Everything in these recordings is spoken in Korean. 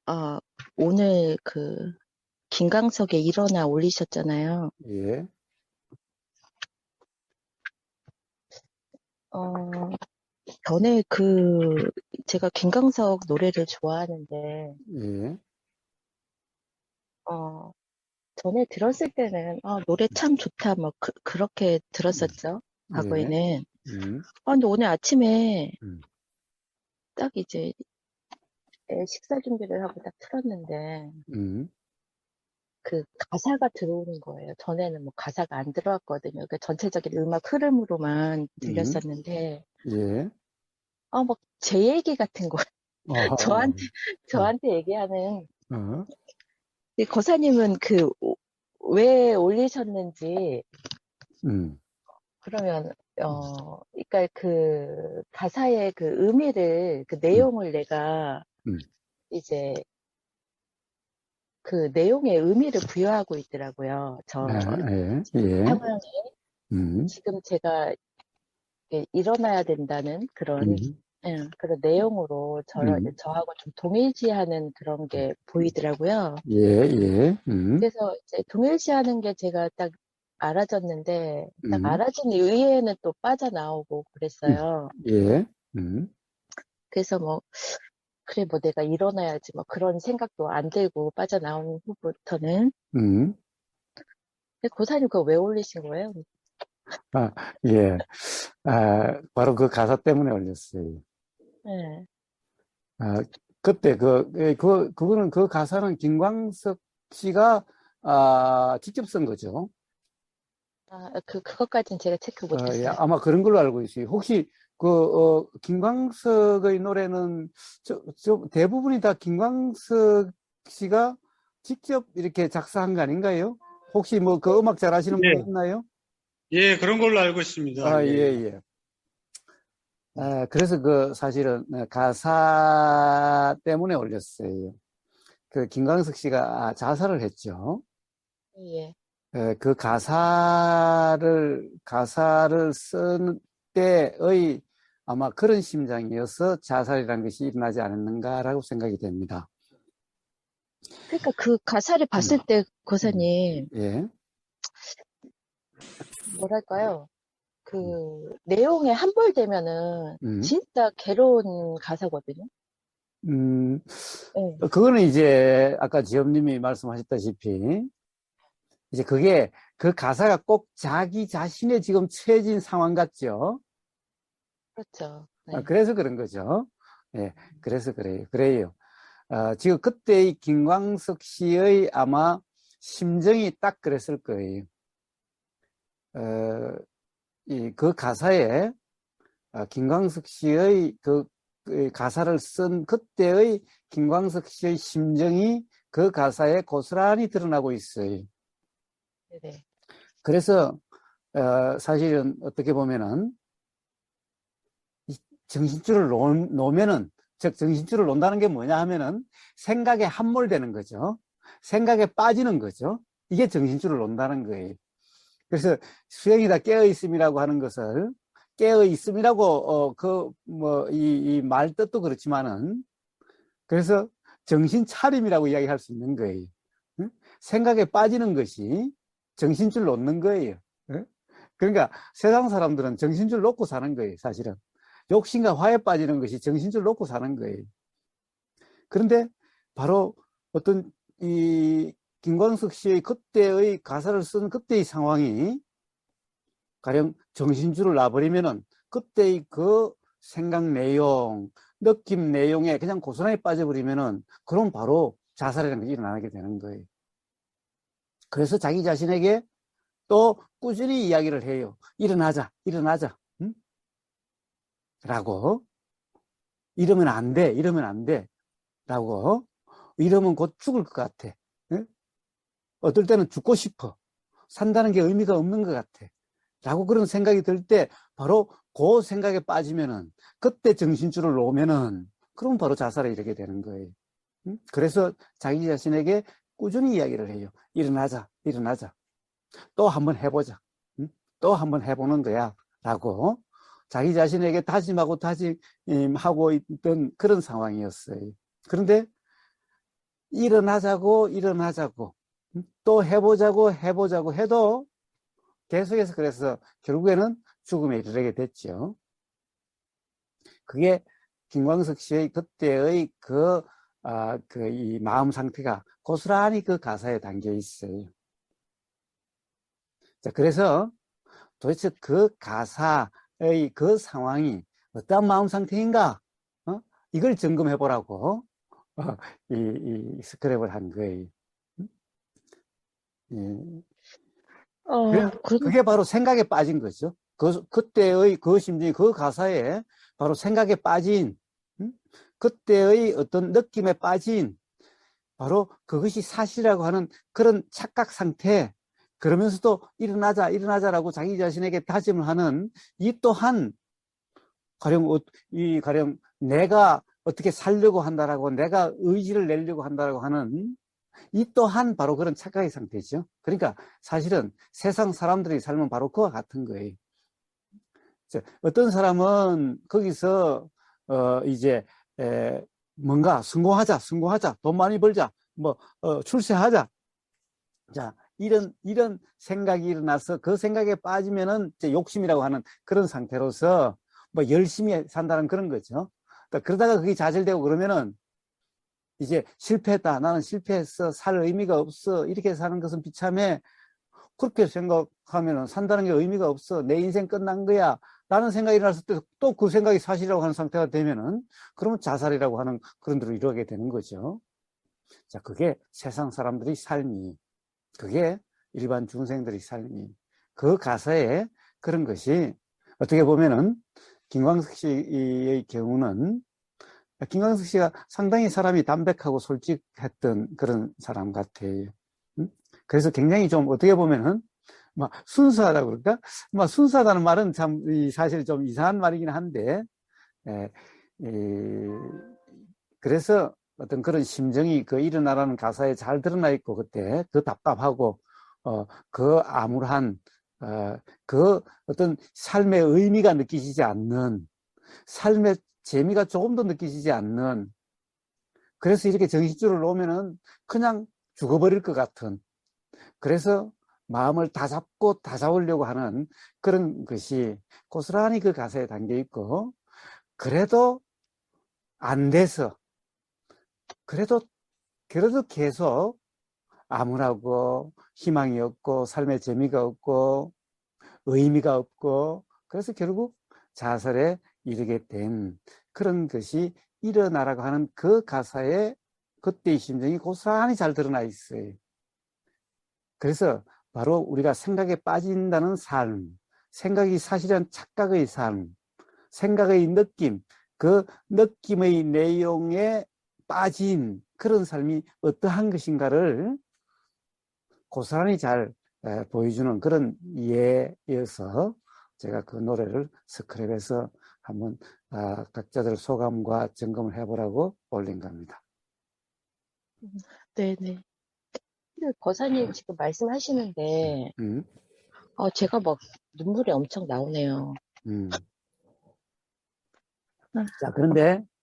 어, 오늘 김광석의 일어나 올리셨잖아요. 예, 어, 전에 제가 김광석 노래를 좋아하는데, 예, 어, 전에 들었을 때는, 노래 참 좋다, 뭐, 그렇게 들었었죠. 예, 과거에는. 음, 근데 오늘 아침에 음, 딱 이제 애 식사 준비를 하고 딱 틀었는데, 음, 그 가사가 들어오는 거예요. 전에는 뭐 가사가 안 들어왔거든요. 그러니까 전체적인 음악 흐름으로만 음, 들렸었는데, 예, 막 제 얘기 같은 거, 어, 저한테, 저한테 얘기하는, 어, 이 거사님은 왜 올리셨는지, 음, 그러면, 그러니까 그 가사의 그 의미를, 그 음, 내용을 내가 음, 이제 그 내용의 의미를 부여하고 있더라고요. 예, 지금 예, 상황에, 음, 지금 제가 일어나야 된다는 음, 그런 내용으로 음, 저하고 좀 동일시하는 그런 게 보이더라고요. 예, 예, 그래서 이제 동일시하는 게 제가 딱 알아졌는데, 딱 음, 알아진 이후에는 또 빠져나오고 그랬어요. 예, 음, 그래서 뭐, 그래, 뭐 내가 일어나야지, 뭐 그런 생각도 안 들고 빠져나온 후부터는. 음, 근데 고사님 그거 왜 올리신 거예요? 아, 예, 바로 그 가사 때문에 올렸어요. 네. 아, 그때 그거는 그 가사는 김광석 씨가 직접 쓴 거죠. 그것까지는 제가 체크 예, 못했어요. 아마 그런 걸로 알고 있어요. 혹시 김광석의 노래는 대부분이 다 김광석 씨가 직접 이렇게 작사한 거 아닌가요? 혹시 뭐 그 음악 잘 아시는 분이 예, 있나요? 예, 그런 걸로 알고 있습니다. 예, 예, 예. 예. 그래서 그 사실은 가사 때문에 올렸어요. 그 김광석 씨가 자살을 했죠. 예. 그 가사를 쓴 때의 아마 그런 심정이어서 자살이라는 것이 일어나지 않았는가라고 생각이 됩니다. 그러니까 그 가사를 봤을 음, 때 음, 고사님, 예. 뭐랄까요? 내용에 함몰되면은 음, 진짜 괴로운 가사거든요. 음, 예. 그거는 이제 아까 지엽님이 말씀하셨다시피 이제 그 가사가 꼭 자기 자신의 지금 처해진 상황 같죠? 그렇죠. 네. 그래서 그런 거죠. 예, 그래서 그래요. 지금 그때의 김광석 씨의 아마 심정이 딱 그랬을 거예요. 어, 그 가사에 김광석 씨의 그 가사를 쓴 그때의 김광석 씨의 심정이 그 가사에 고스란히 드러나고 있어요. 네네. 그래서 사실은 어떻게 보면은 정신줄을 놓으면은 즉 정신줄을 놓는다는 게 뭐냐 하면은 생각에 함몰되는 거죠. 생각에 빠지는 거죠. 이게 정신줄을 놓는다는 거예요. 그래서 수행이 다 깨어 있음이라고 하는 것을 깨어 있음이라고 이 말 뜻도 그렇지만은 그래서 정신 차림이라고 이야기할 수 있는 거예요. 응? 생각에 빠지는 것이 정신줄 놓는 거예요. 응? 그러니까 세상 사람들은 정신줄 놓고 사는 거예요, 사실은. 욕심과 화에 빠지는 것이 정신줄 놓고 사는 거예요. 그런데 바로 어떤 이 김광석 씨의 그때의 가사를 쓴 그때의 상황이 가령 정신줄을 놔버리면은 그때의 그 생각 내용, 느낌 내용에 그냥 고스란히 빠져버리면은 그럼 바로 자살이라는 게 일어나게 되는 거예요. 그래서 자기 자신에게 또 꾸준히 이야기를 해요. 일어나자, 일어나자. 응? 라고. 이러면 안 돼, 이러면 안 돼. 라고. 이러면 곧 죽을 것 같아. 응? 어떨 때는 죽고 싶어. 산다는 게 의미가 없는 것 같아. 라고 그런 생각이 들 때 바로 그 생각에 빠지면은 그때 정신줄을 놓으면은 그럼 바로 자살에 이르게 되는 거예요. 응? 그래서 자기 자신에게 꾸준히 이야기를 해요. 일어나자, 일어나자. 또 한번 해보자. 응? 또 한번 해보는 거야. 라고 자기 자신에게 다짐하고 다짐하고 있던 그런 상황이었어요. 그런데 일어나자고 또 해보자고 해도 계속해서 그래서 결국에는 죽음에 이르게 됐죠. 그게 김광석 씨의 그때의 이 마음 상태가 고스란히 그 가사에 담겨 있어요. 자, 그래서 도대체 그 가사의 그 상황이 어떤 마음 상태인가? 이걸 점검해 보라고 이 스크랩을 한 거예요. 그게 바로 생각에 빠진 거죠. 그때의 그 심정이 그 가사에 바로 생각에 빠진, 그때의 어떤 느낌에 빠진, 바로 그것이 사실이라고 하는 그런 착각 상태, 그러면서도 일어나자라고 자기 자신에게 다짐을 하는 이 또한, 가령 내가 어떻게 살려고 한다라고, 내가 의지를 내려고 한다라고 하는 이 또한 바로 그런 착각의 상태죠. 그러니까 사실은 세상 사람들이 살면 바로 그와 같은 거예요. 어떤 사람은 거기서 뭔가 성공하자, 돈 많이 벌자, 출세하자. 자, 이런 생각이 일어나서 그 생각에 빠지면은 이제 욕심이라고 하는 그런 상태로서 열심히 산다는 그런 거죠. 그러다가 그게 좌절되고 그러면은 이제 실패했다. 나는 실패했어. 살 의미가 없어. 이렇게 사는 것은 비참해. 그렇게 생각하면 산다는 게 의미가 없어. 내 인생 끝난 거야. 라는 생각이 일어났을 때 또 그 생각이 사실이라고 하는 상태가 되면은 그러면 자살이라고 하는 그런 대로 이루게 되는 거죠. 자, 그게 세상 사람들의 삶이, 그게 일반 중생들의 삶이, 그 가사에 그런 것이 어떻게 보면은 김광석 씨의 경우는 김광석 씨가 상당히 사람이 담백하고 솔직했던 그런 사람 같아요. 그래서 굉장히 좀 어떻게 보면은 막 순수하다고 그럴까? 막 순수하다는 말은 참 사실 좀 이상한 말이긴 한데, 그래서 어떤 그런 심정이 그 일어나라는 가사에 잘 드러나 있고, 그때 그 답답하고 그 암울한 그 어떤 삶의 의미가 느끼지지 않는, 삶의 재미가 조금도 느끼지지 않는, 그래서 이렇게 정신줄을 놓으면은 그냥 죽어버릴 것 같은, 그래서 마음을 다 잡으려고 하는 그런 것이 고스란히 그 가사에 담겨 있고, 그래도 안 돼서, 그래도 계속 암울하고 희망이 없고 삶의 재미가 없고 의미가 없고, 그래서 결국 자살에 이르게 된 그런 것이 일어나라고 하는 그 가사에 그때의 심정이 고스란히 잘 드러나 있어요. 그래서 바로 우리가 생각에 빠진다는 삶, 생각이 사실은 착각의 삶, 생각의 느낌, 그 느낌의 내용에 빠진 그런 삶이 어떠한 것인가를 고스란히 잘 보여주는 그런 예여서 제가 그 노래를 스크랩에서 한번 각자들 소감과 점검을 해보라고 올린 겁니다. 네네. 거사님 지금 말씀하시는데, 제가 막 눈물이 엄청 나오네요. 자,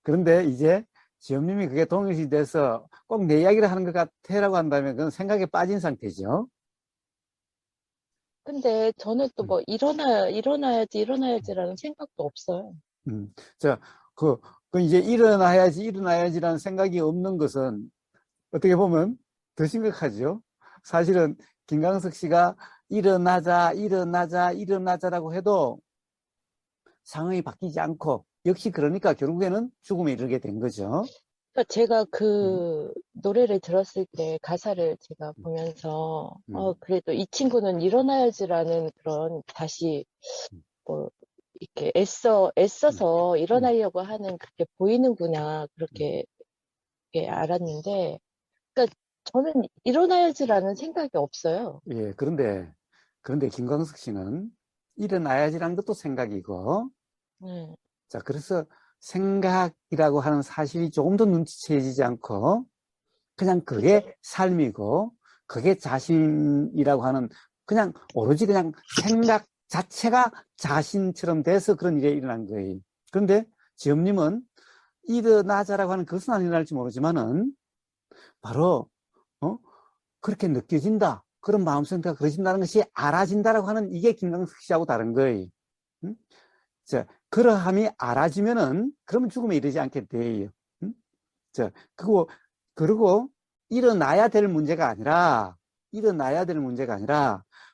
그런데 이제 지엄님이 그게 동일시 돼서 꼭 내 이야기를 하는 것 같아라고 한다면 그건 생각에 빠진 상태죠. 근데 저는 또 뭐 일어나야지라는 생각도 없어요. 자, 그 이제 일어나야지라는 생각이 없는 것은 어떻게 보면 더 심각하죠. 사실은 김광석 씨가 일어나자라고 해도 상황이 바뀌지 않고, 역시 그러니까 결국에는 죽음에 이르게 된 거죠. 그러니까 제가 그 노래를 들었을 때 가사를 제가 보면서 그래도 이 친구는 일어나야지라는 그런 다시 뭐 이렇게 애써서 일어나려고 하는 그게 보이는구나, 그렇게 알았는데, 그러니까 저는 일어나야지라는 생각이 없어요. 예, 그런데 김광석 씨는 일어나야지라는 것도 생각이고, 자, 그래서 생각이라고 하는 사실이 조금도 눈치채지지 않고 그냥 그게 삶이고, 그게 자신이라고 하는, 그냥 오로지 그냥 생각 자체가 자신처럼 돼서 그런 일이 일어난 거예요. 그런데 지엄님은 일어나자라고 하는 그것은 안 일어날지 모르지만은 바로, 그렇게 느껴진다. 그런 마음 상태가 그러진다는 것이 알아진다라고 하는 이게 김광석 씨하고 다른 거예요. 응? 자, 그러함이 알아지면은, 그러면 죽음에 이르지 않게 돼요. 응? 자, 그리고 일어나야 될 문제가 아니라,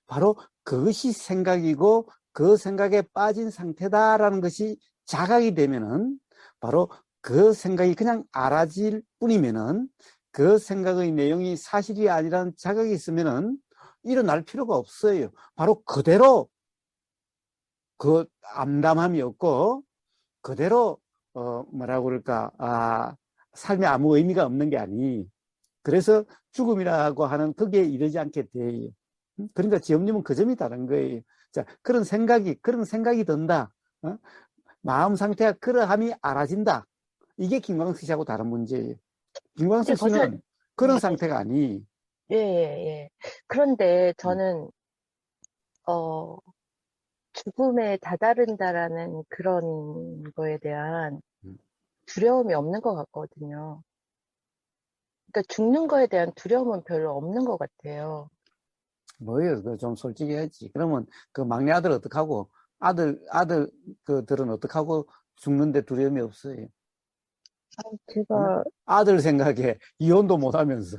바로 그것이 생각이고, 그 생각에 빠진 상태다라는 것이 자각이 되면은, 바로 그 생각이 그냥 알아질 뿐이면은, 그 생각의 내용이 사실이 아니라는 자각이 있으면은, 일어날 필요가 없어요. 바로 그대로 그 암담함이 없고, 그대로, 뭐라고 그럴까, 삶에 아무 의미가 없는 게 아니. 그래서 죽음이라고 하는 거기에 이르지 않게 돼요. 그러니까 지엄님은 그 점이 다른 거예요. 자, 그런 생각이 든다. 마음 상태가 그러함이 알아진다. 이게 김광석 씨하고 다른 문제예요. 근데 김광석 씨는 그런 네, 상태가 아니. 예, 예, 예. 그런데 음, 저는, 어, 죽음에 다다른다라는 그런 거에 대한 음. 두려움이 없는 것 같거든요. 그러니까 죽는 거에 대한 두려움은 별로 없는 것 같아요. 뭐예요? 그좀 솔직히 해야지. 그러면 그 막내 아들 어떡하고, 그들은 어떡하고 죽는데 두려움이 없어요. 제가, 아들 생각에 이혼도 못 하면서.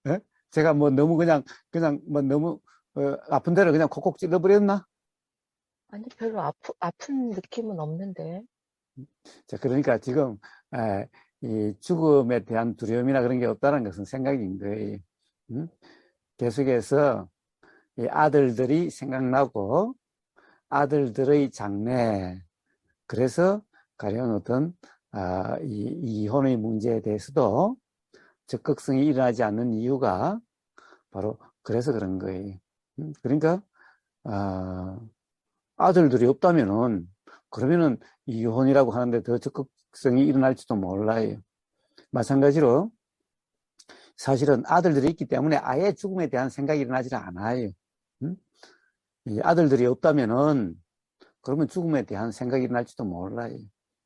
예? 제가 뭐 너무 그냥 뭐 너무 아픈 데를 그냥 콕콕 찔러버렸나? 아니, 별로 아픈 느낌은 없는데. 자, 그러니까 지금 이 죽음에 대한 두려움이나 그런 게 없다는 것은 생각인 거예요. 응? 계속해서 이 아들들이 생각나고 아들들의 장래, 그래서 가령 어떤 이 이혼의 문제에 대해서도 적극성이 일어나지 않는 이유가 바로 그래서 그런 거예요. 그러니까 아들들이 없다면은, 그러면은 이혼이라고 하는데 더 적극성이 일어날지도 몰라요. 마찬가지로 사실은 아들들이 있기 때문에 아예 죽음에 대한 생각이 일어나지 않아요. 이 아들들이 없다면은 그러면 죽음에 대한 생각이 일어날지도 몰라요.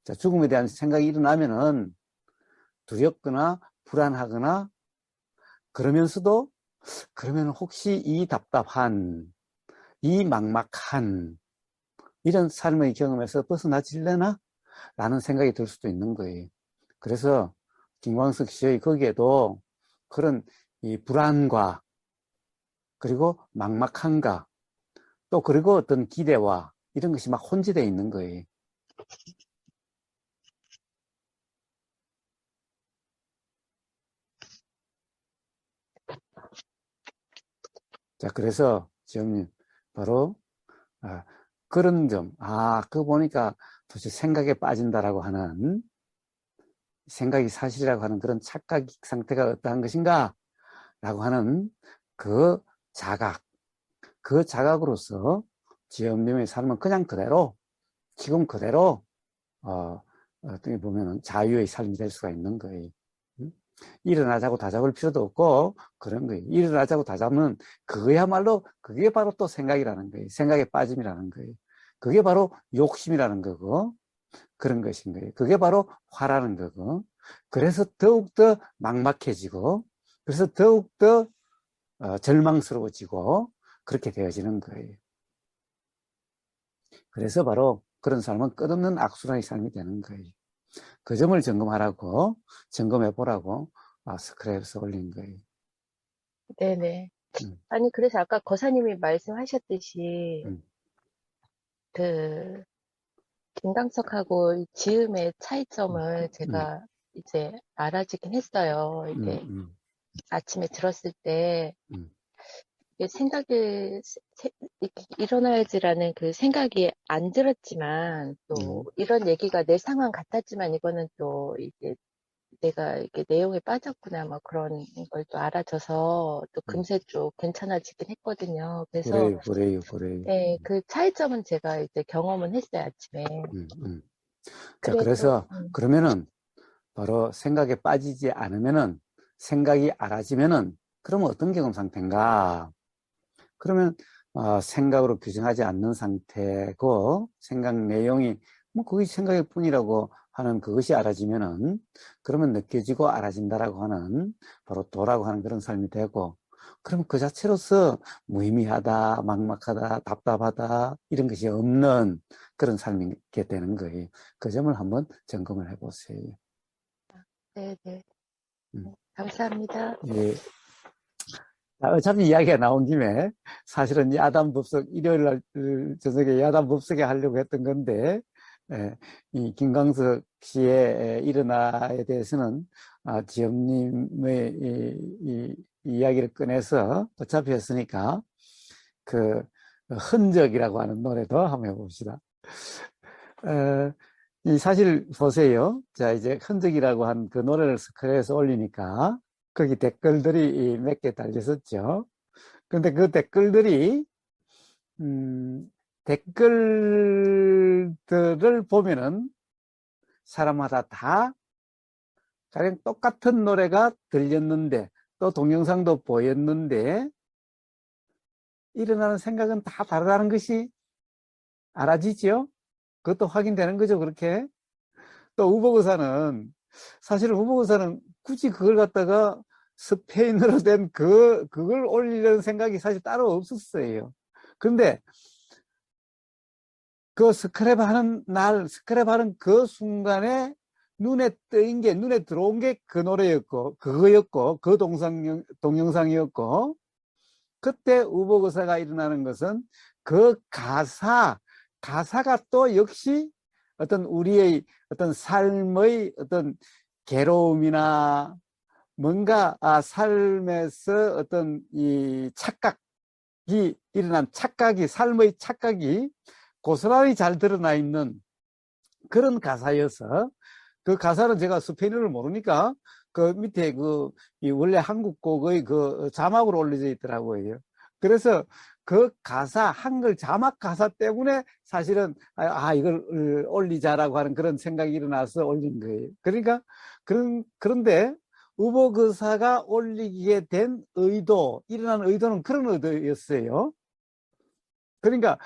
자, 죽음에 대한 생각이 일어나면은 두렵거나 불안하거나, 그러면서도 그러면 혹시 이 답답한, 이 막막한 이런 삶의 경험에서 벗어나질려나? 라는 생각이 들 수도 있는 거예요. 그래서 김광석 씨의 거기에도 그런 이 불안과, 그리고 막막함과, 또 그리고 어떤 기대와 이런 것이 막 혼재되어 있는 거예요. 자, 그래서 지영님 바로 그런 점, 그거 보니까 도대체 생각에 빠진다라고 하는, 생각이 사실이라고 하는 그런 착각 상태가 어떠한 것인가 라고 하는 그 자각, 그 자각으로서 지엄님의 삶은 그냥 그대로, 지금 그대로, 어떻게 보면 자유의 삶이 될 수가 있는 거예요. 일어나자고 다잡을 필요도 없고, 그런 거예요. 일어나자고 다잡는 그거야말로, 그게 바로 또 생각이라는 거예요. 생각에 빠짐이라는 거예요. 그게 바로 욕심이라는 거고, 그런 것인 거예요. 그게 바로 화라는 거고, 그래서 더욱더 막막해지고, 그래서 더욱더 절망스러워지고, 그렇게 되어지는 거예요. 그래서 바로 그런 삶은 끝없는 악순환의 삶이 되는 거예요. 그 점을 점검해 보라고 스크랩에서 올린 거예요. 네네. 음, 아니, 그래서 아까 거사님이 말씀하셨듯이, 음, 그, 김광석하고 이 지음의 음, 차이점을 음, 제가 이제 알아지긴 했어요. 이게 음, 아침에 들었을 때, 음, 이게 이렇게 일어나야지라는 그 생각이 안 들었지만, 또, 음, 이런 얘기가 내 상황 같았지만, 이거는 또, 이게 내가 이게 내용에 빠졌구나, 뭐 그런 걸 또 알아져서, 또 음. 금세 좀 괜찮아지긴 했거든요. 그래서, 그래요. 네, 그 차이점은 제가 이제 경험은 했어요, 아침에. 음. 자, 그래도, 그래서 그러면은 바로 생각에 빠지지 않으면은, 생각이 알아지면은, 그러면 어떤 경험 상태인가? 그러면 생각으로 규정하지 않는 상태고, 생각 내용이 뭐 그게 생각일 뿐이라고 하는 그것이 알아지면은, 그러면 느껴지고 알아진다라고 하는, 바로 도라고 하는 그런 삶이 되고, 그럼 그 자체로서 무의미하다, 막막하다, 답답하다, 이런 것이 없는 그런 삶이게 되는 거예요. 그 점을 한번 점검을 해보세요. 네네. 음. 감사합니다. 예. 어차피 이야기가 나온 김에 사실은 야단법석, 일요일 날 저녁에 야단법석에 하려고 했던 건데, 이 김광석 씨의 일어나에 대해서는 지엄님의 이 이야기를 꺼내서 어차피 했으니까 그 흔적이라고 하는 노래도 한번 해봅시다. 사실 보세요. 자, 이제 흔적이라고 한 그 노래를 스크랩에서 올리니까 거기 댓글들이 몇 개 달렸었죠. 그런데 그 댓글들이 댓글들을 보면은 사람마다 다 가령 똑같은 노래가 들렸는데 또 동영상도 보였는데 일어나는 생각은 다 다르다는 것이 알아지죠. 그것도 확인되는 거죠. 그렇게. 또 우보그사는 사실 우보그사는 굳이 그걸 갖다가 스페인어로 된 그걸 올리려는 생각이 사실 따로 없었어요. 그런데 그 스크랩하는 그 순간에 눈에 뜨인 게, 눈에 들어온 게 그 노래였고, 그거였고, 그 동영상이었고, 그때 우보그사가 일어나는 것은 그 가사가 또 역시 어떤 우리의 어떤 삶의 어떤 괴로움이나 뭔가 삶에서 어떤 이 착각이 일어난 삶의 착각이 고스란히 잘 드러나 있는 그런 가사여서 그 가사는 제가 스페인어를 모르니까 그 밑에 원래 한국 곡의 그 자막으로 올려져 있더라고요. 그래서 그 가사, 한글 자막 가사 때문에 사실은 이걸 올리자라고 하는 그런 생각이 일어나서 올린 거예요. 그러니까 그런데 우보그사가 올리게 된 일어난 의도는 그런 의도였어요. 그러니까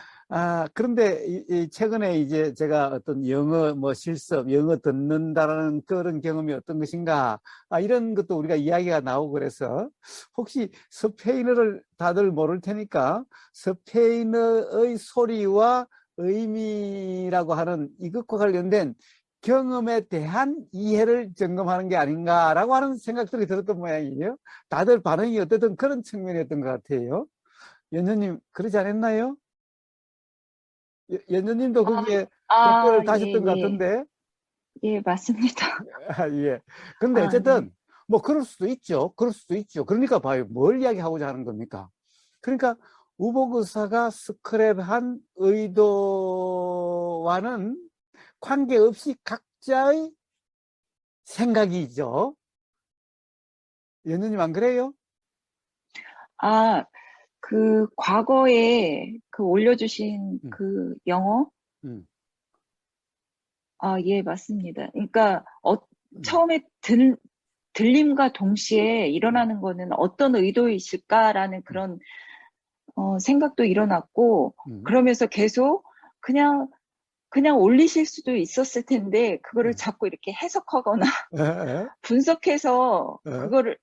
그런데 최근에 이제 제가 어떤 영어 실습, 영어 듣는다라는 그런 경험이 어떤 것인가 이런 것도 우리가 이야기가 나오고 그래서 혹시 스페인어를 다들 모를 테니까 스페인어의 소리와 의미라고 하는 이것과 관련된 경험에 대한 이해를 점검하는 게 아닌가라고 하는 생각들이 들었던 모양이에요. 다들 반응이 어쨌든 그런 측면이었던 것 같아요. 연주님 그러지 않았나요? 연주님도 거기에 댓글을 예, 다셨던 것 예. 같은데. 예, 맞습니다. 예. 근데 네. 어쨌든 뭐 그럴 수도 있죠. 그러니까 봐요. 뭘 이야기하고자 하는 겁니까? 그러니까 우보그사가 스크랩한 의도와는 관계없이 각자의 생각이죠. 연주님 안 그래요? 그 과거에 그 올려주신 그 영어? 음. 예, 맞습니다. 그러니까 처음에 들림과 동시에 일어나는 거는 어떤 의도이실까라는 그런 생각도 일어났고, 그러면서 계속 그냥 올리실 수도 있었을 텐데 그거를 자꾸 이렇게 해석하거나 분석해서 그거를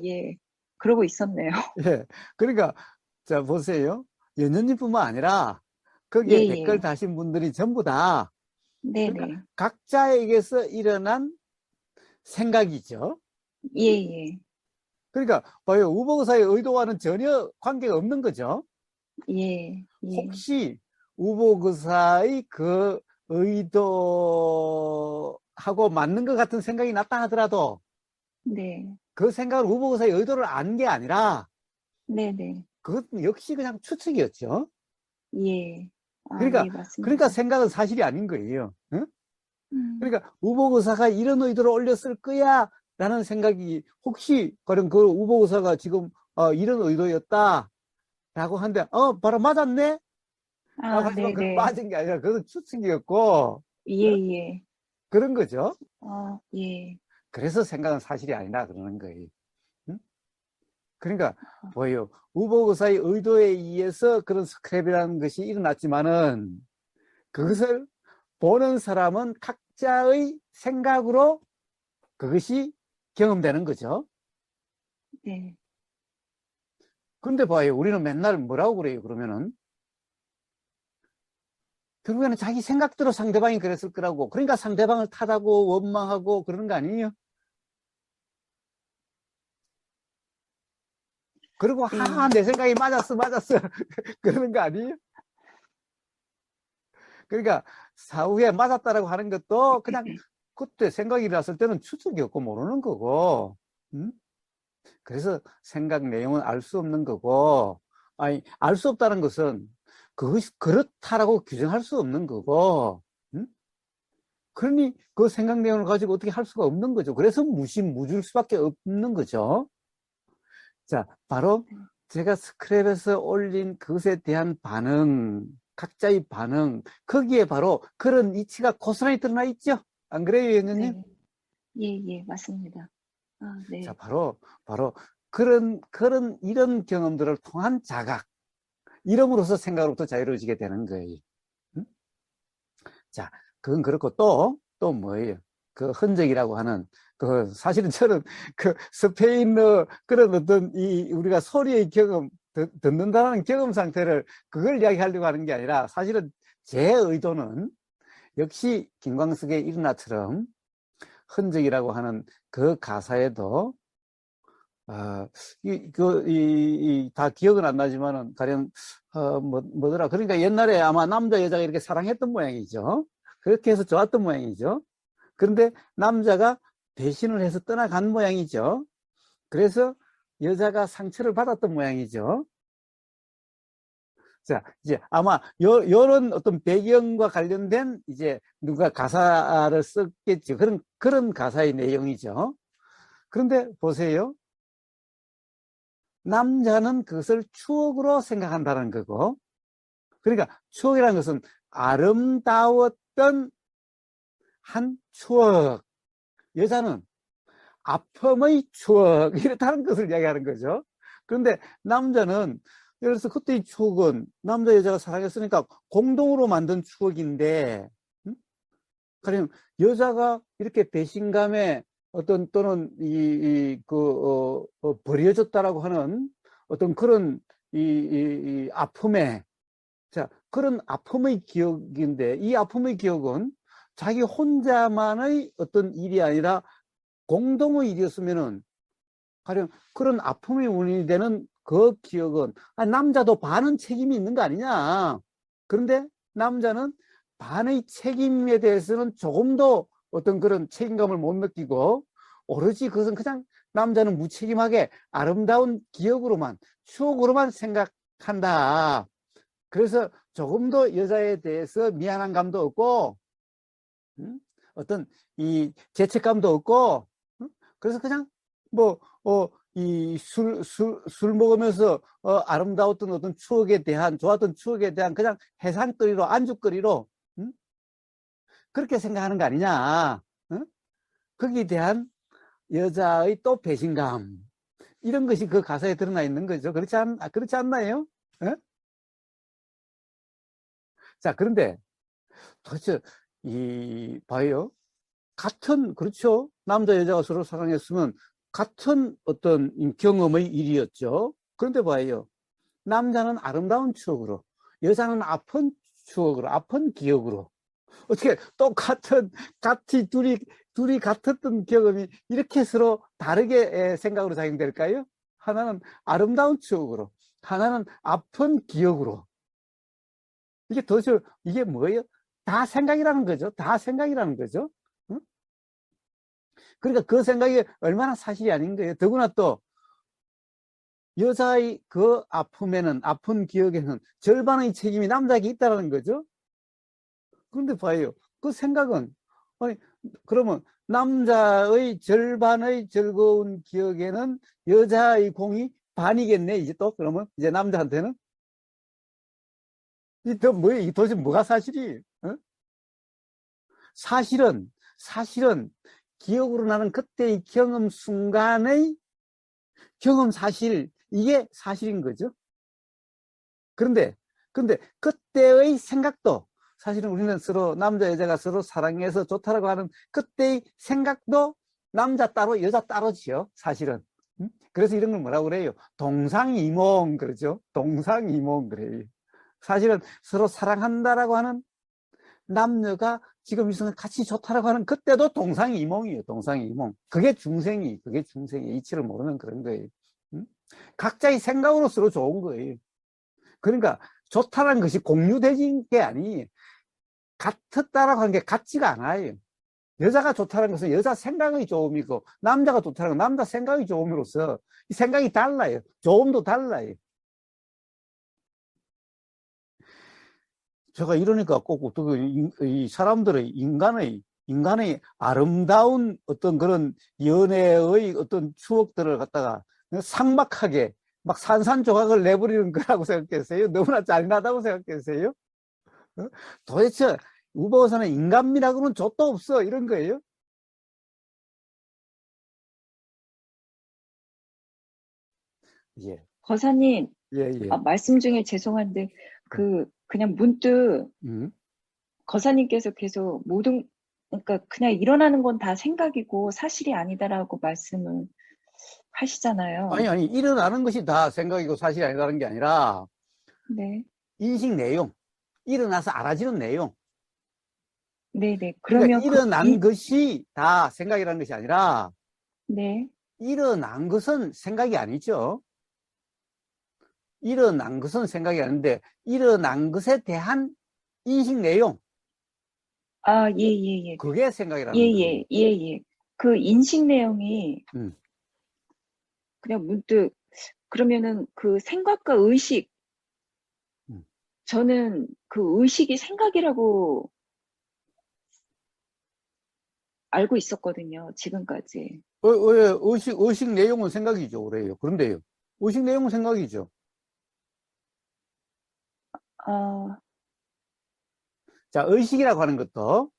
예, 그러고 있었네요. 예. 그러니까 자 보세요. 연주님뿐만 아니라 거기에 예, 댓글 예. 다신 분들이 전부 다 그러니까 네네. 각자에게서 일어난 생각이죠. 예, 예. 그러니까 봐요. 우보그사의 의도와는 전혀 관계가 없는 거죠. 예, 예. 혹시 우보그사의 그 의도하고 맞는 것 같은 생각이 났다 하더라도 네. 그 생각은 우보그사의 의도를 안 게 아니라 네네. 그것은 역시 그냥 추측이었죠. 예. 그러니까 예, 맞습니다. 생각은 사실이 아닌 거예요. 응? 음. 그러니까 우보그사가 이런 의도를 올렸을 거야 라는 생각이 혹시 그런 그 우보그사가 지금 이런 의도였다 라고 하는데 바로 맞았네 라고 하지만 그건 네네. 맞은 게 아니라 그건 추측이었고 예, 예. 그런 거죠. 예. 그래서 생각은 사실이 아니다 그러는 거예요. 응? 그러니까 뭐예요? 우보그사의 의도에 의해서 그런 스크랩이라는 것이 일어났지만은 그것을 보는 사람은 각자의 생각으로 그것이 경험되는 거죠. 네. 그런데 봐요. 우리는 맨날 뭐라고 그래요, 그러면은? 결국에는 자기 생각대로 상대방이 그랬을 거라고. 그러니까 상대방을 탓하고 원망하고 그러는 거 아니에요? 그리고 네. 하하, 내 생각이 맞았어. 그러는 거 아니에요? 그러니까 사후에 맞았다라고 하는 것도 그냥 그때 생각이 났을 때는 추측이 없고 모르는 거고, 그래서 생각 내용은 알 수 없는 거고, 아니, 알 수 없다는 것은 그것이 그렇다라고 규정할 수 없는 거고, 그러니 그 생각 내용을 가지고 어떻게 할 수가 없는 거죠. 그래서 무줄 수밖에 없는 거죠. 자, 바로 제가 스크랩에서 올린 그것에 대한 반응, 각자의 반응, 거기에 바로 그런 이치가 고스란히 드러나 있죠. 안 그래요, 연녀님? 네. 예, 예, 맞습니다. 아, 자, 네. 바로 이런 경험들을 통한 자각, 이름으로써 생각으로부터 자유로워지게 되는 거예요. 자, 그건 그렇고 또 뭐예요? 그 흔적이라고 하는, 사실은 저는 그 스페인어 그런 어떤 우리가 소리의 경험, 듣는다는 경험 상태를 그걸 이야기하려고 하는 게 아니라 사실은 제 의도는 역시 김광석의 일어나처럼 흔적이라고 하는 그 가사에도 다 기억은 안 나지만은, 가령, 뭐더라. 그러니까 옛날에 아마 남자, 여자가 이렇게 사랑했던 모양이죠. 그렇게 해서 좋았던 모양이죠. 그런데 남자가 배신을 해서 떠나간 모양이죠. 그래서 여자가 상처를 받았던 모양이죠. 자, 이제 아마 요런 어떤 배경과 관련된 이제 누가 가사를 썼겠죠. 그런 가사의 내용이죠. 그런데 보세요. 남자는 그것을 추억으로 생각한다는 거고, 그러니까 추억이라는 것은 아름다웠던 한 추억, 여자는 아픔의 추억, 이렇다는 것을 이야기하는 거죠. 그런데 남자는, 예를 들어서 그때의 추억은 남자 여자가 사랑했으니까 공동으로 만든 추억인데, 가령 여자가 이렇게 배신감에 또는 버려졌다라고 하는 어떤 그런 아픔에, 자, 그런 아픔의 기억인데, 이 아픔의 기억은 자기 혼자만의 어떤 일이 아니라 공동의 일이었으면은, 가령 그런 아픔의 원인이 되는 그 기억은, 남자도 반은 책임이 있는 거 아니냐. 그런데 남자는 반의 책임에 대해서는 조금도 어떤 그런 책임감을 못 느끼고, 오로지 그것은 그냥 남자는 무책임하게 아름다운 기억으로만, 추억으로만 생각한다. 그래서 조금도 여자에 대해서 미안한 감도 없고, 어떤 이 죄책감도 없고, 그래서 그냥 뭐, 술 먹으면서 아름다웠던 어떤 추억에 대한, 좋았던 추억에 대한 그냥 해상거리로, 안주거리로, 그렇게 생각하는 거 아니냐. 거기에 대한 여자의 또 배신감, 이런 것이 그 가사에 드러나 있는 거죠. 그렇지 않나요? 자, 그런데 도대체 봐요. 그렇죠. 남자 여자가 서로 사랑했으면 같은 어떤 경험의 일이었죠. 그런데 봐요. 남자는 아름다운 추억으로, 여자는 아픈 추억으로, 아픈 기억으로. 어떻게 같이 둘이 같았던 경험이 이렇게 서로 다르게 생각으로 작용될까요? 하나는 아름다운 추억으로, 하나는 아픈 기억으로. 이게 뭐예요? 다 생각이라는 거죠. 다 생각이라는 거죠. 응? 그러니까 그 생각이 얼마나 사실이 아닌 거예요. 더구나 또 여자의 그 아픈 기억에는 절반의 책임이 남자에게 있다는 거죠. 그런데 봐요. 그 생각은, 아니, 그러면 남자의 절반의 즐거운 기억에는 여자의 공이 반이겠네. 이제 또 그러면 이제 남자한테는 이게 도대체 뭐가 사실이에요? 어? 사실은 기억으로 나는 그때의 경험 순간의 경험 사실, 이게 사실인 거죠. 그런데 그때의 생각도 사실은 우리는 서로 남자 여자가 서로 사랑해서 좋다라고 하는 그때의 생각도 남자 따로 여자 따로지요, 사실은. 그래서 이런 걸 뭐라고 그래요? 동상이몽, 그러죠. 동상이몽 그래요. 사실은 서로 사랑한다라고 하는 남녀가 지금 이 순간 같이 좋다라고 하는 그때도 동상이몽이에요. 동상이몽. 그게 중생이 이치를 모르는 그런 거예요. 각자의 생각으로 서로 좋은 거예요. 그러니까 좋다라는 것이 공유되진 게 아니, 같았다라고 하는 게 같지가 않아요. 여자가 좋다는 것은 여자 생각이 좋음이고, 남자가 좋다는 건 남자 생각이 좋음으로써 이 생각이 달라요. 좋음도 달라요. 제가 이러니까 꼭 어떻게 이 사람들의 인간의 아름다운 어떤 그런 연애의 어떤 추억들을 갖다가 삭막하게 막 산산조각을 내버리는 거라고 생각했어요. 너무나 잔인하다고 생각했어요. 도대체 우버에서는 인간미라고는 족도 없어, 이런 거예요. 예. 거사님, 예, 예. 말씀 중에 죄송한데, 그냥 문득 음. 거사님께서 계속 그러니까 그냥 일어나는 건 다 생각이고 사실이 아니다라고 말씀을 하시잖아요. 아니, 일어나는 것이 다 생각이고 사실이 아니라는 게 아니라, 네. 인식 내용, 일어나서 알아지는 내용. 네네. 그러니까 그러면 일어난 것이 다 생각이라는 것이 아니라, 네. 일어난 것은 생각이 아니죠. 일어난 것은 생각이 아닌데, 일어난 것에 대한 인식 내용, 예, 예, 예. 그게 예, 생각이라는 거예요. 예, 예, 예. 그 인식 내용이 음. 그냥 문득, 그러면은 그 생각과 의식, 저는 그 의식이 생각이라고 알고 있었거든요, 지금까지. 의식 내용은 생각이죠, 그래요. 그런데요. 의식 내용은 생각이죠. 아, 자, 의식이라고 하는 것도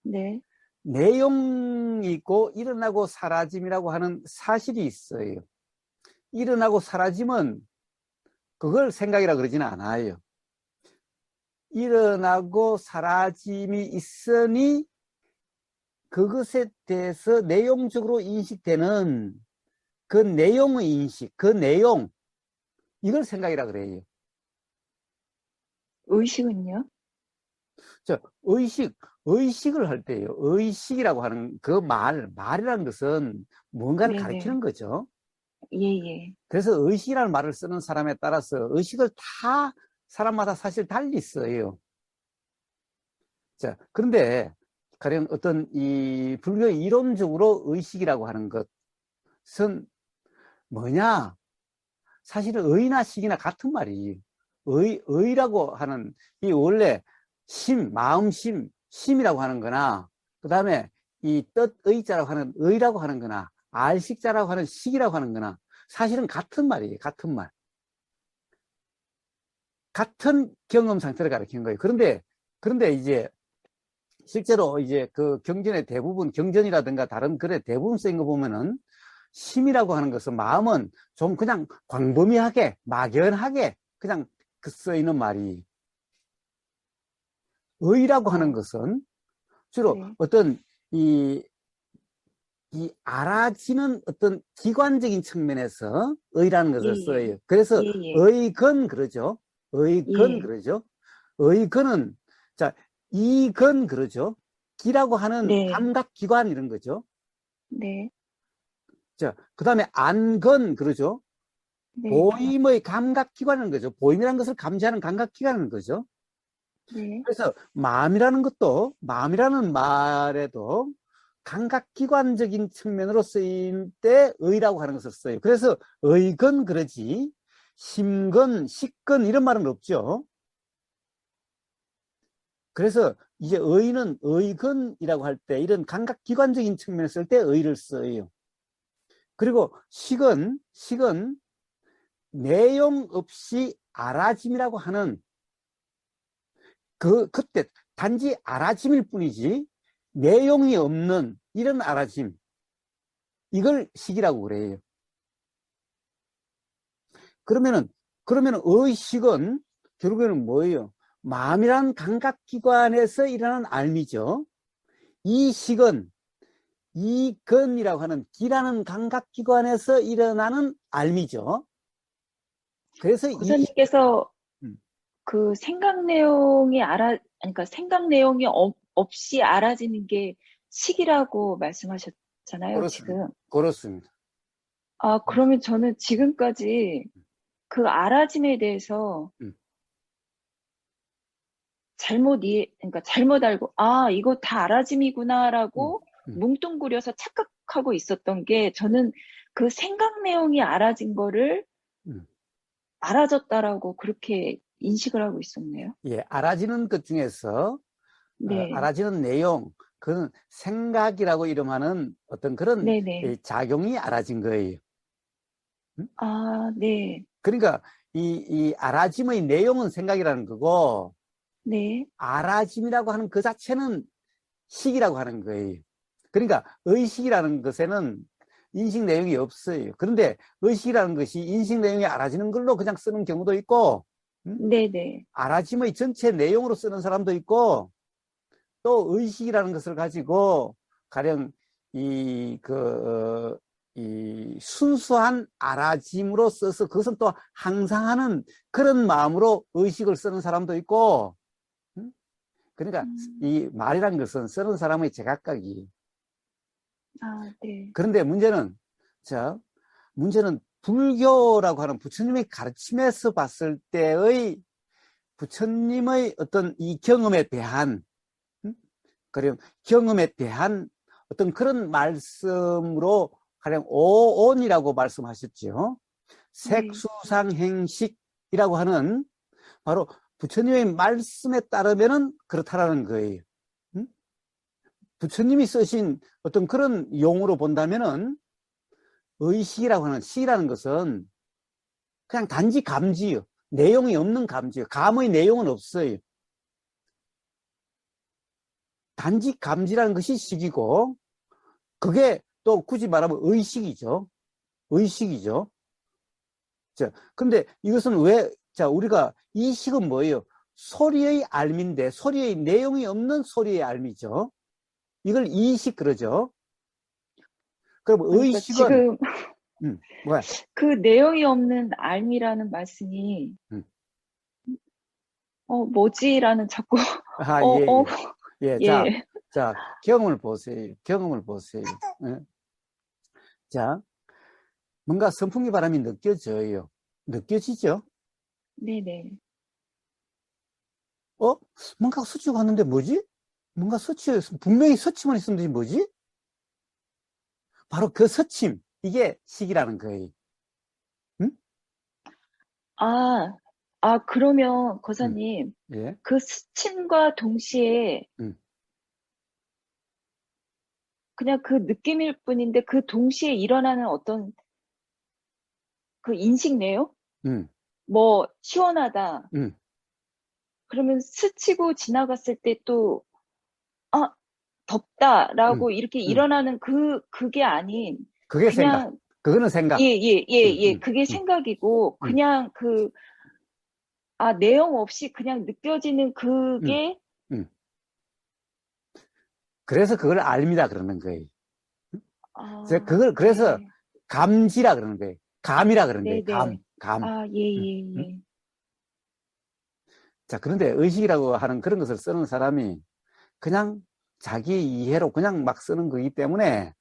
네, 내용이 있고 일어나고 사라짐이라고 하는 사실이 있어요. 일어나고 사라짐은 그걸 생각이라 그러지는 않아요. 일어나고 사라짐이 있으니 그것에 대해서 내용적으로 인식되는 그 내용의 인식, 그 내용, 이걸 생각이라 그래요. 의식은요? 자, 의식을 할 때요. 의식이라고 하는 그 말이라는 것은 뭔가를 네네. 가리키는 거죠. 예, 예. 그래서 의식이라는 말을 쓰는 사람에 따라서 의식을 다 사람마다 사실 달리 써요. 자, 그런데 가령 어떤 이 불교 이론적으로 의식이라고 하는 것은 뭐냐? 사실은 의나 식이나 같은 말이에요. 의라고 하는 이 원래 심이라고 하는 거나, 그 다음에 이 뜻의자라고 하는 의라고 하는 거나, 알식자라고 하는 식이라고 하는 거나, 사실은 같은 말이에요. 같은 말. 같은 경험 상태를 가리키는 거예요. 그런데 이제 실제로 이제 그 경전의 대부분, 경전이라든가 다른 글의 대부분 쓰인 거 보면은 심이라고 하는 것은 마음은 좀 그냥 광범위하게, 막연하게 그냥 그 쓰이는 말이, 의라고 하는 것은 주로 네. 어떤 이 알아지는 어떤 기관적인 측면에서 의라는 것을 예, 예. 써요. 그래서 예, 예. 의건 그러죠. 의건 예. 그러죠. 의건은, 자, 이건 그러죠. 기라고 하는 네. 감각기관 이런 거죠. 네. 자, 그 다음에 안건 그러죠. 네. 보임의 감각기관인 거죠. 보임이라는 것을 감지하는 감각기관인 거죠. 네. 그래서 마음이라는 말에도 감각기관적인 측면으로 쓰일 때 의라고 하는 것을 써요. 그래서 의건 그러지 심건, 식건 이런 말은 없죠. 그래서 이제 의는 의건이라고 할 때 이런 감각기관적인 측면을 쓸 때 의를 써요. 그리고 식은 내용 없이 알아짐이라고 하는 그때 단지 알아짐일 뿐이지 내용이 없는 이런 알아짐, 이걸 식이라고 그래요. 그러면은 의식은 결국에는 뭐예요? 마음이란 감각기관에서 일어나는 알미죠. 이 식은 이 근이라고 하는 기라는 감각기관에서 일어나는 알미죠. 그래서 고사님께서 음, 그 생각 내용이 그러니까 생각 내용이 없이 알아지는 게 식이라고 말씀하셨잖아요, 그렇습니다. 지금. 그렇습니다. 아, 그러면 저는 지금까지 그 알아짐에 대해서 음. 그러니까 잘못 알고, 아, 이거 다 알아짐이구나라고 음. 뭉뚱그려서 착각하고 있었던 게, 저는 그 생각 내용이 알아진 거를 음. 알아졌다라고 그렇게 인식을 하고 있었네요. 예, 알아지는 것 중에서 네. 알아지는 내용, 그건 생각이라고 이름하는 어떤 그런 네네. 작용이 알아진 거예요. 아, 네. 그러니까 이 알아짐의 내용은 생각이라는 거고, 네. 알아짐이라고 하는 그 자체는 식이라고 하는 거예요. 그러니까 의식이라는 것에는 인식 내용이 없어요. 그런데 의식이라는 것이 인식 내용이 알아지는 걸로 그냥 쓰는 경우도 있고, 네네. 알아짐의 전체 내용으로 쓰는 사람도 있고, 또 의식이라는 것을 가지고 가령 이 순수한 알아짐으로 써서 그것은 또 항상 하는 그런 마음으로 의식을 쓰는 사람도 있고, 그러니까 이 말이라는 것은 쓰는 사람의 제각각이. 아, 네. 그런데 문제는 불교라고 하는 부처님의 가르침에서 봤을 때의 부처님의 어떤 이 경험에 대한, 그리고 경험에 대한 어떤 그런 말씀으로 가령 오온이라고 말씀하셨죠. 네. 색수상행식이라고 하는 바로 부처님의 말씀에 따르면은 그렇다라는 거예요. 부처님이 쓰신 어떤 그런 용어로 본다면은 의식이라고 하는 식이라는 것은 그냥 단지 감지요. 내용이 없는 감지요. 감의 내용은 없어요. 단지 감지라는 것이 식이고, 그게 또 굳이 말하면 의식이죠. 의식이죠. 자, 근데 이것은 왜, 우리가 이 식은 뭐예요? 소리의 알미인데, 소리의 내용이 없는 소리의 알미죠. 이걸 이식 그러죠. 그럼 그러니까 의식은, 지금 뭐야? 그 내용이 없는 알미라는 말씀이, 음. 뭐지라는 자꾸, 예, 어, 예. 예, 예. 경험을 보세요. 경험을 보세요. 예. 자, 뭔가 선풍기 바람이 느껴져요. 느껴지죠? 네네. 뭔가 스치고 갔는데 뭐지? 뭔가 분명히 스치만 있으면 뭐지? 바로 그 스침, 이게 식이라는 거예요. 응? 그러면 응. 거사님, 예. 그 스친과 동시에 응. 그냥 그 느낌일 뿐인데 그 동시에 일어나는 어떤 그 인식 내용? 응. 뭐, 시원하다. 응. 그러면 스치고 지나갔을 때 또, 아, 응. 덥다라고 이렇게 응. 일어나는 그게 아닌, 그게 생각. 그냥, 그거는 생각. 응. 응. 그게 응. 생각이고, 응. 그냥 내용 없이 그냥 느껴지는 응. 그게, 응. 그래서 그걸 알미다 그러는 거예요. 그래서 네. 감지라 그러는 거예요. 감이라 그러는 거예요. 네네. 감. 예, 응. 예, 응? 예. 자, 그런데 의식이라고 하는 그런 것을 쓰는 사람이 그냥 자기 이해로 그냥 막 쓰는 거기 때문에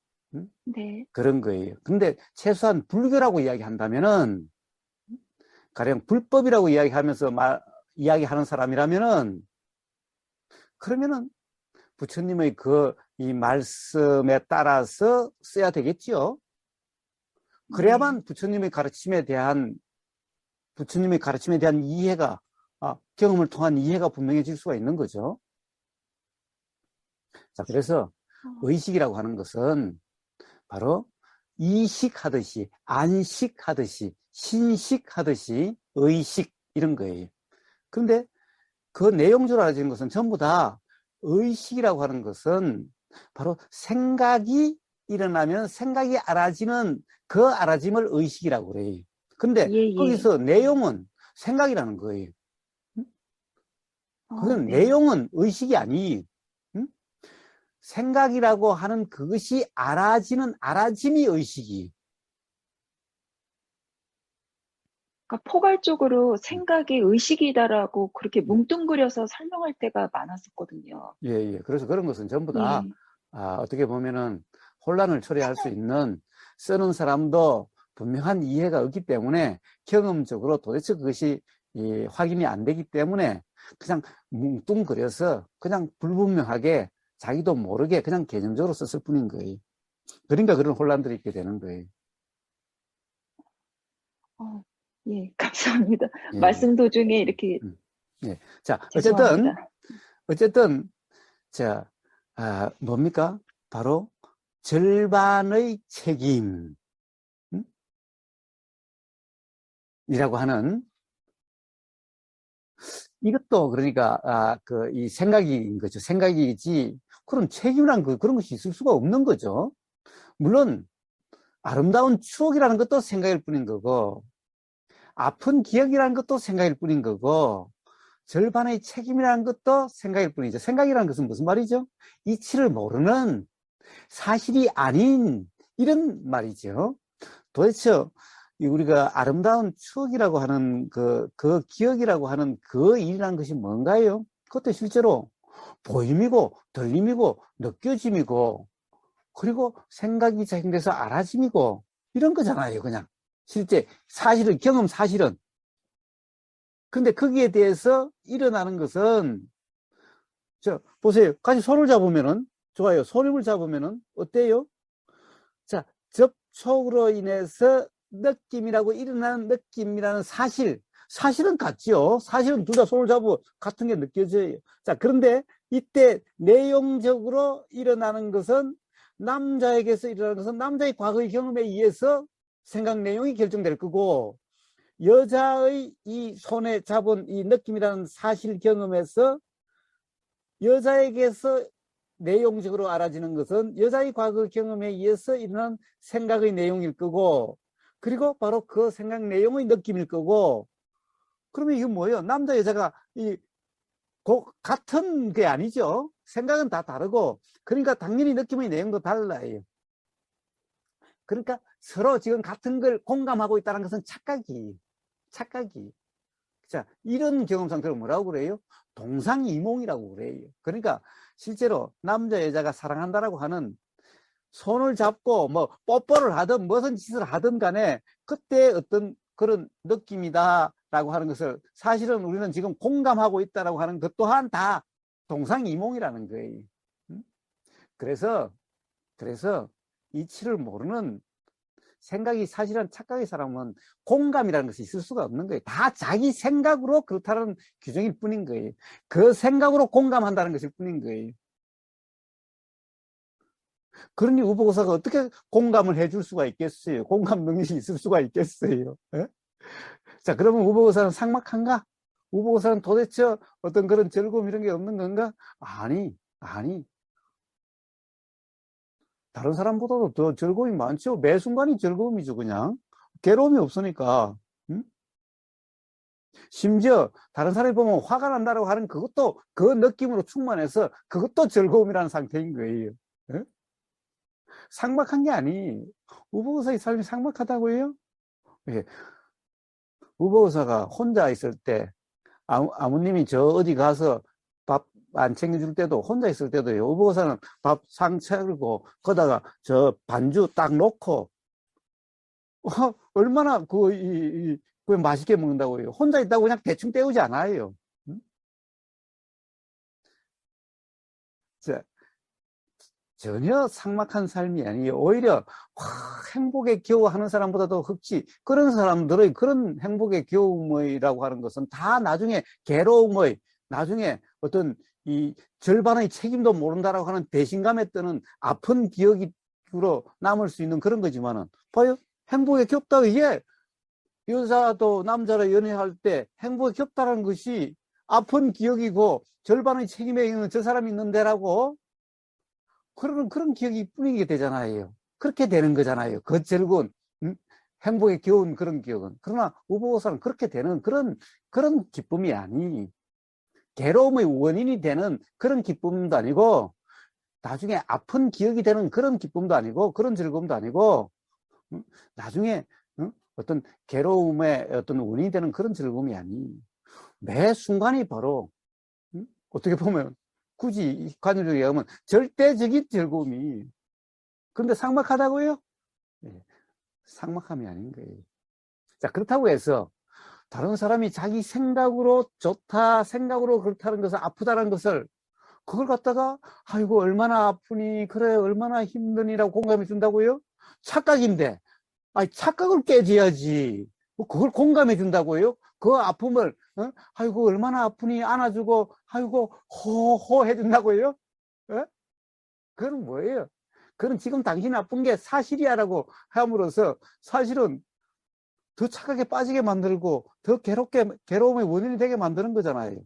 네. 그런 거예요. 근데 최소한 불교라고 이야기한다면은 가령 불법이라고 이야기하는 사람이라면은 그러면은 부처님의 이 말씀에 따라서 써야 되겠지요. 네. 그래야만 부처님의 가르침에 대한 이해가, 경험을 통한 이해가 분명해질 수가 있는 거죠. 자, 그래서 어, 의식이라고 하는 것은 바로 이식하듯이, 안식하듯이, 신식하듯이 의식, 이런 거예요. 그런데 그 내용적으로 알아지는 것은 전부 다 의식이라고 하는 것은 바로 생각이 일어나면 생각이 알아지는 그 알아짐을 의식이라고 그래요. 근데 예, 예. 거기서 내용은 생각이라는 거예요. 그건 네. 내용은 의식이 아니, 응? 생각이라고 하는 그것이 알아짐이 의식이. 그러니까 포괄적으로 생각이 의식이다라고 그렇게 뭉뚱그려서 설명할 때가 많았었거든요. 예, 예. 그래서 그런 것은 전부 다, 예. 어떻게 보면은 혼란을 초래할 수 있는 쓰는 사람도 분명한 이해가 없기 때문에 경험적으로 도대체 그것이 확인이 안 되기 때문에 그냥 뭉뚱그려서 그냥 불분명하게 자기도 모르게 그냥 개념적으로 썼을 뿐인 거예요. 그러니까 그런 혼란들이 있게 되는 거예요. 예, 감사합니다. 예, 예. 말씀 도중에 이렇게 예. 자, 죄송합니다. 어쨌든, 자, 뭡니까? 바로 절반의 책임, 이라고 하는, 이것도 그러니까, 이 생각인 거죠. 생각이지, 그런 책임이란 그런 것이 있을 수가 없는 거죠. 물론, 아름다운 추억이라는 것도 생각일 뿐인 거고, 아픈 기억이라는 것도 생각일 뿐인 거고, 절반의 책임이라는 것도 생각일 뿐이죠. 생각이라는 것은 무슨 말이죠? 이치를 모르는 사실이 아닌 이런 말이죠. 도대체 우리가 아름다운 추억이라고 하는 그 기억이라고 하는 그 일이라는 것이 뭔가요? 그것도 실제로 보임이고 들림이고 느껴짐이고 그리고 생각이 작용돼서 알아짐이고 이런 거잖아요. 그냥 실제 사실은 경험 사실은. 근데 거기에 대해서 일어나는 것은 보세요. 같이 손을 잡으면은 좋아요. 손을 잡으면은 어때요? 자, 접촉으로 인해서 느낌이라고 일어나는 느낌이라는 사실은 같지요. 사실은 둘 다 손을 잡고 같은 게 느껴져요. 자, 그런데 이때 내용적으로 일어나는 것은 남자에게서 일어나는 것은 남자의 과거의 경험에 의해서 생각 내용이 결정될 거고 여자의 이 손에 잡은 이 느낌이라는 사실 경험에서 여자에게서 내용적으로 알아지는 것은 여자의 과거 경험에 의해서 일어난 생각의 내용일 거고 그리고 바로 그 생각 내용의 느낌일 거고 그러면 이게 뭐예요? 남자 여자가 같은 게 아니죠. 생각은 다 다르고 그러니까 당연히 느낌의 내용도 달라요. 그러니까 서로 지금 같은 걸 공감하고 있다는 것은 착각이. 자, 이런 경험상태를 뭐라고 그래요? 동상이몽이라고 그래요. 그러니까 실제로 남자 여자가 사랑한다라고 하는 손을 잡고 뭐 뽀뽀를 하든 무슨 짓을 하든 간에 그때 어떤 그런 느낌이다라고 하는 것을 사실은 우리는 지금 공감하고 있다라고 하는 것 또한 다 동상이몽이라는 거예요. 그래서 이치를 모르는 생각이 사실은 착각의 사람은 공감이라는 것이 있을 수가 없는 거예요. 다 자기 생각으로 그렇다는 규정일 뿐인 거예요. 그 생각으로 공감한다는 것일 뿐인 거예요. 그러니 우보고사가 어떻게 공감을 해줄 수가 있겠어요? 공감 능력이 있을 수가 있겠어요? 에? 자, 그러면 우보고사는 삭막한가? 우보고사는 도대체 어떤 그런 즐거움 이런 게 없는 건가? 아니. 다른 사람보다도 더 즐거움이 많죠. 매 순간이 즐거움이죠, 그냥. 괴로움이 없으니까. 응? 심지어 다른 사람이 보면 화가 난다고 하는 그것도 그 느낌으로 충만해서 그것도 즐거움이라는 상태인 거예요. 에? 삭막한 게 아니. 우보의사의 삶이 삭막하다고요? 예. 우보의사가 혼자 있을 때 아무님이 저 어디 가서 밥 안 챙겨줄 때도 혼자 있을 때도요. 우보의사는 밥 상 차리고 거다가 저 반주 딱 놓고 얼마나 그 맛있게 먹는다고요. 혼자 있다고 그냥 대충 때우지 않아요. 응? 자, 전혀 삭막한 삶이 아니에요. 오히려 행복에 겨워하는 사람보다도 흑지 그런 사람들의 그런 행복의 겨움이라고 하는 것은 다 나중에 괴로움의 나중에 어떤 이 절반의 책임도 모른다라고 하는 배신감에 뜨는 아픈 기억으로 남을 수 있는 그런 거지만은 봐요. 행복에 겹다 이게 여자도 남자를 연애할 때 행복에 겹다라는 것이 아픈 기억이고 절반의 책임에 있는 저 사람이 있는데라고 그런 기억이 뿐이게 되잖아요. 그렇게 되는 거잖아요. 그 즐거운 행복에 겨운 그런 기억은. 그러나 우보고사는 그렇게 되는 그런 기쁨이 아니. 괴로움의 원인이 되는 그런 기쁨도 아니고, 나중에 아픈 기억이 되는 그런 기쁨도 아니고, 그런 즐거움도 아니고, 나중에 어떤 괴로움의 어떤 원인이 되는 그런 즐거움이 아니. 매 순간이 바로 어떻게 보면 굳이 관념적으로 얘기하면 절대적인 즐거움이. 그런데 삭막하다고요? 네, 삭막함이 아닌 거예요. 자, 그렇다고 해서 다른 사람이 자기 생각으로 좋다, 생각으로 그렇다는 것을, 아프다는 것을, 그걸 갖다가 아이고 얼마나 아프니, 그래 얼마나 힘드니라고 공감해 준다고요? 착각인데. 아니, 착각을 깨져야지. 뭐 그걸 공감해 준다고요? 그 아픔을, 아이고, 얼마나 아프니 안아주고, 아이고, 호호 해준다고요? 어? 그건 뭐예요? 그건 지금 당신이 아픈 게 사실이야라고 함으로써 사실은 더 착각에 빠지게 만들고, 더 괴로움의 원인이 되게 만드는 거잖아요.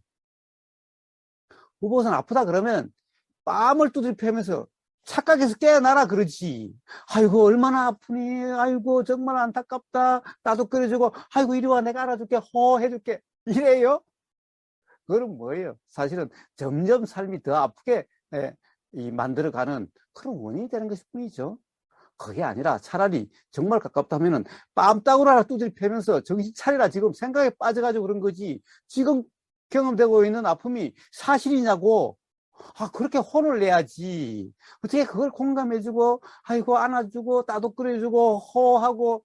후보선 아프다 그러면 뺨을 두드려 패면서 착각해서 깨어나라 그러지. 아이고 얼마나 아프니, 아이고 정말 안타깝다, 나도 끓여주고, 아이고 이리 와 내가 알아줄게, 해줄게, 이래요? 그건 뭐예요? 사실은 점점 삶이 더 아프게 만들어가는 그런 원인이 되는 것일 뿐이죠. 그게 아니라 차라리 정말 가깝다면은 뺨따구를 하나 두드려 패면서 정신 차리라, 지금 생각에 빠져가지고 그런 거지, 지금 경험되고 있는 아픔이 사실이냐고. 그렇게 혼을 내야지. 어떻게 그걸 공감해주고, 아이고, 안아주고, 따도 끓여주고, 호하고.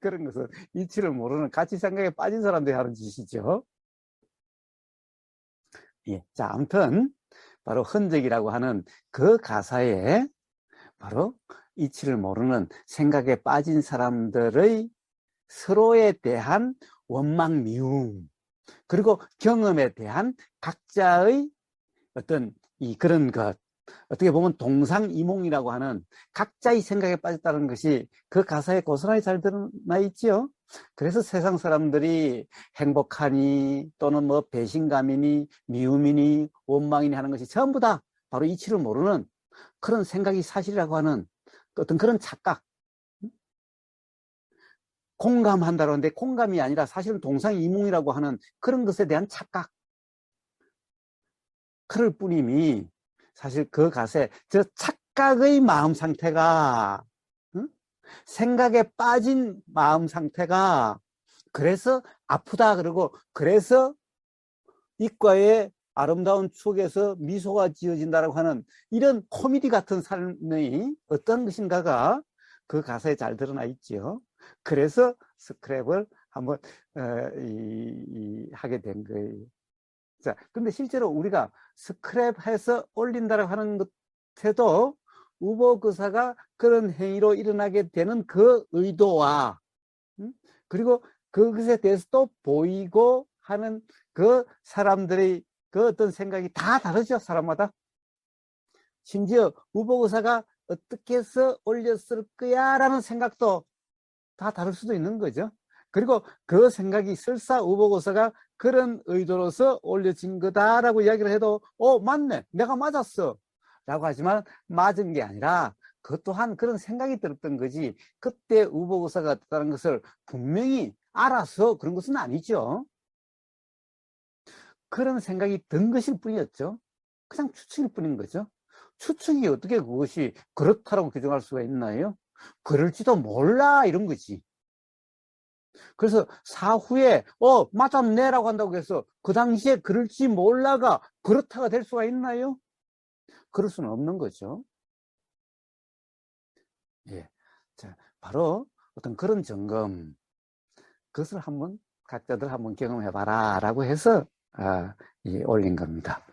그런 것은 이치를 모르는 가치 생각에 빠진 사람들이 하는 짓이죠. 예. 자, 아무튼, 바로 흔적이라고 하는 그 가사에 바로 이치를 모르는 생각에 빠진 사람들의 서로에 대한 원망, 미움, 그리고 경험에 대한 각자의 어떤 그런 것, 어떻게 보면 동상이몽이라고 하는 각자의 생각에 빠졌다는 것이 그 가사에 고스란히 잘 드러나 있지요. 그래서 세상 사람들이 행복하니 또는 뭐 배신감이니 미움이니 원망이니 하는 것이 전부 다 바로 이치를 모르는 그런 생각이 사실이라고 하는 어떤 그런 착각. 공감한다고 하는데 공감이 아니라 사실은 동상이몽이라고 하는 그런 것에 대한 착각. 그럴 뿐임이, 사실 그 가사에 저 착각의 마음 상태가, 생각에 빠진 마음 상태가, 그래서 아프다 그러고, 그래서 이과의 아름다운 추억에서 미소가 지어진다라고 하는 이런 코미디 같은 삶의 어떤 것인가가 그 가사에 잘 드러나 있죠. 그래서 스크랩을 한번 하게 된 거예요. 자, 근데 실제로 우리가 스크랩해서 올린다라고 하는 것에도 우보그사가 그런 행위로 일어나게 되는 그 의도와, 그리고 그것에 대해서 또 보이고 하는 그 사람들의 그 어떤 생각이 다 다르죠, 사람마다. 심지어 우보그사가 어떻게 해서 올렸을 거야 라는 생각도 다 다를 수도 있는 거죠. 그리고 그 생각이 설사 우보고서가 그런 의도로서 올려진 거다라고 이야기를 해도 맞네, 내가 맞았어 라고 하지만 맞은 게 아니라 그것 또한 그런 생각이 들었던 거지, 그때 우보고서가 했다는 것을 분명히 알아서 그런 것은 아니죠. 그런 생각이 든 것일 뿐이었죠. 그냥 추측일 뿐인 거죠. 추측이 어떻게 그것이 그렇다라고 규정할 수가 있나요? 그럴지도 몰라 이런 거지. 그래서 사후에 맞았네 라고 한다고 해서 그 당시에 그럴지 몰라가 그렇다가 될 수가 있나요? 그럴 수는 없는 거죠. 예. 자, 바로 어떤 그런 점검, 그것을 한번 각자들 한번 경험해 봐라 라고 해서 올린 겁니다.